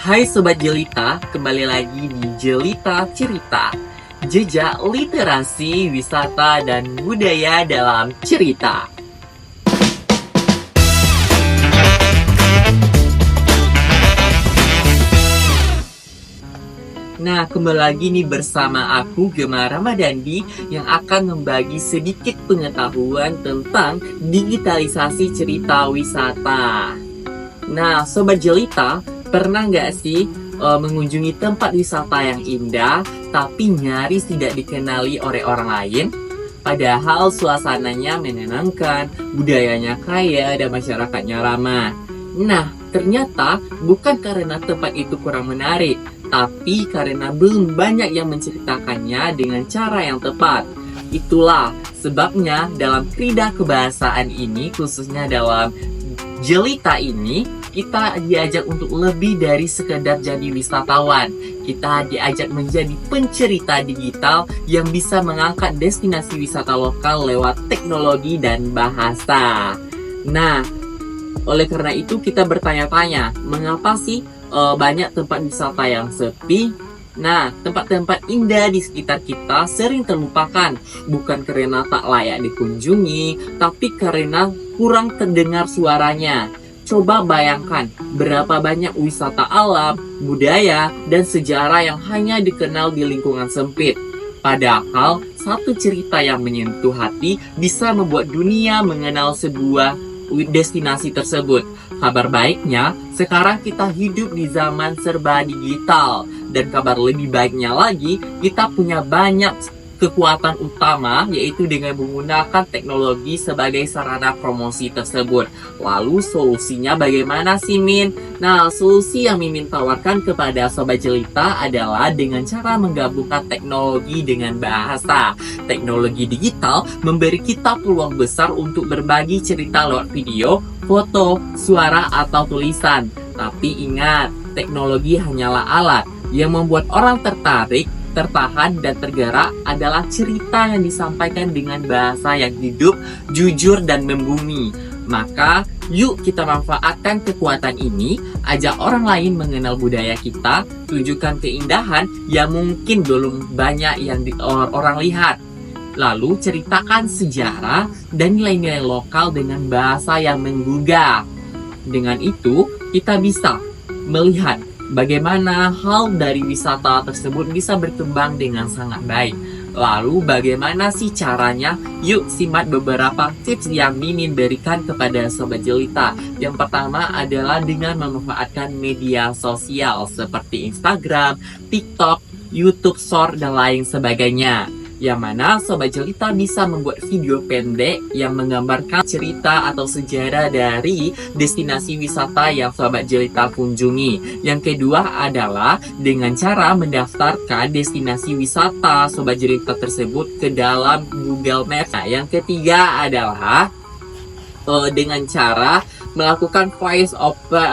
Hai Sobat Jelita, kembali lagi di Jelita Cerita. Jejak literasi, wisata, dan budaya dalam cerita. Nah, kembali lagi nih bersama aku, Gemma Ramadandi, yang akan membagi sedikit pengetahuan tentang digitalisasi cerita wisata. Nah, Sobat Jelita, pernah nggak sih mengunjungi tempat wisata yang indah, tapi nyaris tidak dikenali oleh orang lain? Padahal suasananya menenangkan, budayanya kaya, dan masyarakatnya ramah. Nah, ternyata bukan karena tempat itu kurang menarik, tapi karena belum banyak yang menceritakannya dengan cara yang tepat. Itulah sebabnya dalam Krida Kebahasaan ini, khususnya dalam Jelita ini, kita diajak untuk lebih dari sekedar jadi wisatawan. Kita diajak menjadi pencerita digital yang bisa mengangkat destinasi wisata lokal lewat teknologi dan bahasa. Nah, oleh karena itu kita bertanya-tanya, mengapa sih banyak tempat wisata yang sepi? Nah, tempat-tempat indah di sekitar kita sering terlupakan, bukan karena tak layak dikunjungi, tapi karena kurang terdengar suaranya. Coba bayangkan berapa banyak wisata alam, budaya, dan sejarah yang hanya dikenal di lingkungan sempit. Padahal, satu cerita yang menyentuh hati bisa membuat dunia mengenal sebuah destinasi tersebut. Kabar baiknya, sekarang kita hidup di zaman serba digital. Dan kabar lebih baiknya lagi, kita punya banyak kekuatan utama, yaitu dengan menggunakan teknologi sebagai sarana promosi tersebut. Lalu solusinya bagaimana sih, Min? Nah, solusi yang Mimin tawarkan kepada Sobat Jelita adalah dengan cara menggabungkan teknologi dengan bahasa. Teknologi digital memberi kita peluang besar untuk berbagi cerita lewat video, foto, suara, atau tulisan. Tapi ingat, teknologi hanyalah alat yang membuat orang tertarik, tertahan, dan tergerak adalah cerita yang disampaikan dengan bahasa yang hidup, jujur, dan membumi. Maka, yuk kita manfaatkan kekuatan ini, ajak orang lain mengenal budaya kita, tunjukkan keindahan yang mungkin belum banyak yang orang lihat. Lalu ceritakan sejarah dan nilai-nilai lokal dengan bahasa yang menggugah. Dengan itu, kita bisa melihat bagaimana hal dari wisata tersebut bisa berkembang dengan sangat baik. Lalu bagaimana sih caranya? Yuk simak beberapa tips yang Mimin berikan kepada Sobat Jelita. Yang pertama adalah dengan memanfaatkan media sosial seperti Instagram, TikTok, YouTube Short, dan lain sebagainya. Yang mana Sobat Jelita bisa membuat video pendek yang menggambarkan cerita atau sejarah dari destinasi wisata yang Sobat Jelita kunjungi. Yang kedua adalah dengan cara mendaftarkan destinasi wisata Sobat Jelita tersebut ke dalam Google Maps. Nah, yang ketiga adalah dengan cara melakukan voice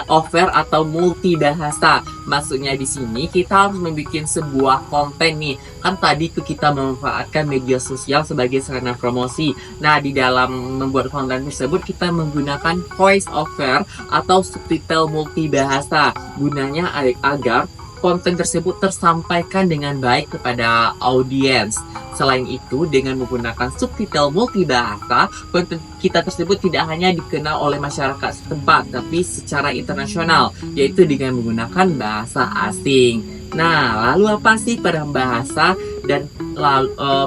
over atau multi bahasa. Maksudnya di sini kita harus membuat sebuah konten nih. Kan tadi tuh kita memanfaatkan media sosial sebagai sarana promosi. Nah, di dalam membuat konten tersebut kita menggunakan voice over atau subtitle multi bahasa. Gunanya agar konten tersebut tersampaikan dengan baik kepada audiens. Selain itu, dengan menggunakan subtitle multibahasa, konten kita tersebut tidak hanya dikenal oleh masyarakat setempat, tapi secara internasional, yaitu dengan menggunakan bahasa asing. Nah, lalu apa sih peran bahasa dan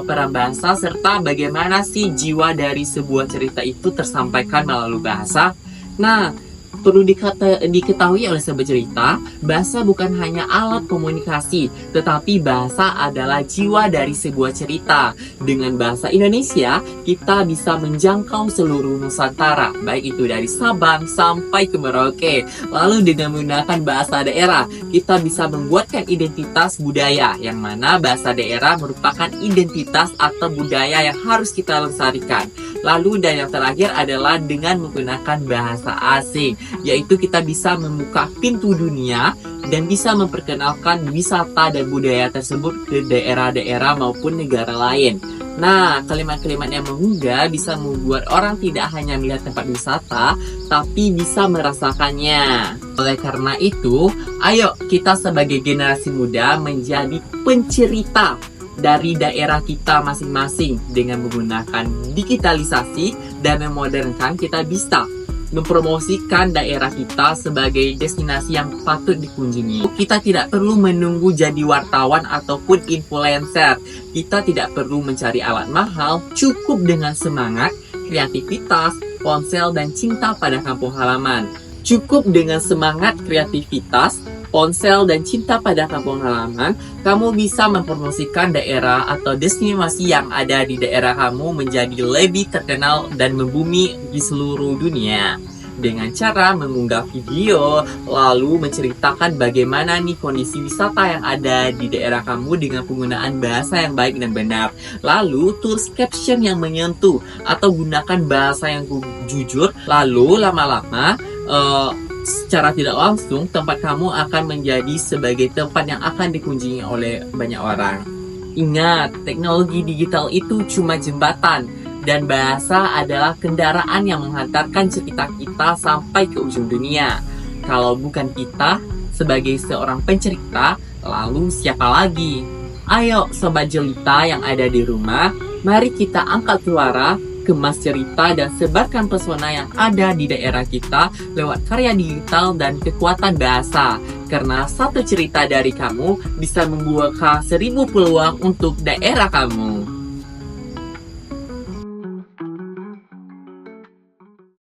peran bahasa serta bagaimana sih jiwa dari sebuah cerita itu tersampaikan melalui bahasa? Nah, perlu diketahui oleh Sobat Cerita, bahasa bukan hanya alat komunikasi, tetapi bahasa adalah jiwa dari sebuah cerita. Dengan bahasa Indonesia, kita bisa menjangkau seluruh Nusantara, baik itu dari Sabang sampai ke Merauke. Lalu dengan menggunakan bahasa daerah, kita bisa membuatkan identitas budaya, yang mana bahasa daerah merupakan identitas atau budaya yang harus kita lestarikan. Lalu dan yang terakhir adalah dengan menggunakan bahasa asing, yaitu kita bisa membuka pintu dunia dan bisa memperkenalkan wisata dan budaya tersebut ke daerah-daerah maupun negara lain. Nah, kalimat-kalimat yang menggugah bisa membuat orang tidak hanya melihat tempat wisata, tapi bisa merasakannya. Oleh karena itu, ayo kita sebagai generasi muda menjadi pencerita dari daerah kita masing-masing. Dengan menggunakan digitalisasi dan memodernkan, kita bisa mempromosikan daerah kita sebagai destinasi yang patut dikunjungi. Kita tidak perlu menunggu jadi wartawan ataupun influencer. Kita tidak perlu mencari alat mahal, cukup dengan semangat, kreativitas, ponsel, dan cinta pada kampung halaman. Cukup dengan semangat, kreativitas, ponsel, dan cinta pada kampung halaman, kamu bisa mempromosikan daerah atau destinasi yang ada di daerah kamu menjadi lebih terkenal dan membumi di seluruh dunia. Dengan cara mengunggah video, lalu menceritakan bagaimana nih kondisi wisata yang ada di daerah kamu dengan penggunaan bahasa yang baik dan benar. Lalu tulis caption yang menyentuh atau gunakan bahasa yang jujur. Lalu lama-lama secara tidak langsung tempat kamu akan menjadi sebagai tempat yang akan dikunjungi oleh banyak orang. Ingat, teknologi digital itu cuma jembatan dan bahasa adalah kendaraan yang menghantarkan cerita kita sampai ke ujung dunia. Kalau bukan kita sebagai seorang pencerita, lalu siapa lagi? Ayo sobat jelita yang ada di rumah, mari kita angkat suara, kemas cerita, dan sebarkan pesona yang ada di daerah kita lewat karya digital dan kekuatan bahasa. Karena satu cerita dari kamu bisa membuka 1000 peluang untuk daerah kamu.